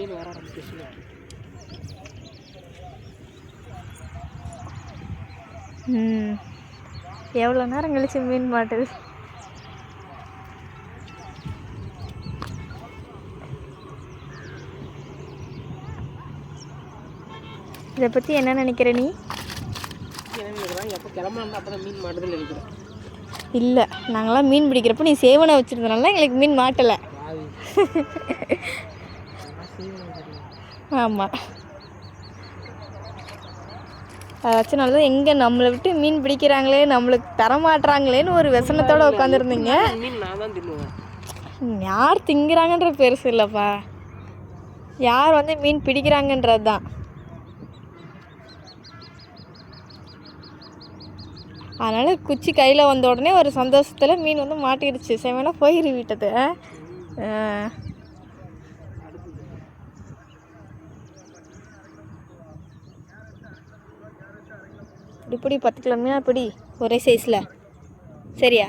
மீன் வர ஆரம்பிச்சிச்சு. எவ்வளோ நேரம் கழிச்சு மீன் மாட்டுது. இதை பற்றி என்ன நினைக்கிற நீ? எப்போ கிளம்புனா அப்போ தான் மீன் மாட்டுதுன்னு நினைக்கிறேன். இல்லை, நாங்களாம் மீன் பிடிக்கிறப்ப நீ சேவனை வச்சுருந்தனால எங்களுக்கு மீன் மாட்டலை. ஆமாம், அதாச்சும் தான் எங்கே நம்மளை விட்டு மீன் பிடிக்கிறாங்களே, நம்மளுக்கு தரமாட்டுறாங்களேன்னு ஒரு விசனத்தோடு உட்காந்துருந்தீங்க. மீன் நான் தான் தின்னுவேன். யார் திங்கிறாங்கன்ற பெருசு இல்லைப்பா, யார் வந்து மீன் பிடிக்கிறாங்கன்றது தான். அதனால் குச்சி கையில் வந்த உடனே ஒரு சந்தோஷத்தில் மீன் வந்து மாட்டிடுச்சு. செவனா போயிரு வீட்டது. இப்படி 10 கிலோ மீனா பிடி ஒரே சைஸில், சரியா?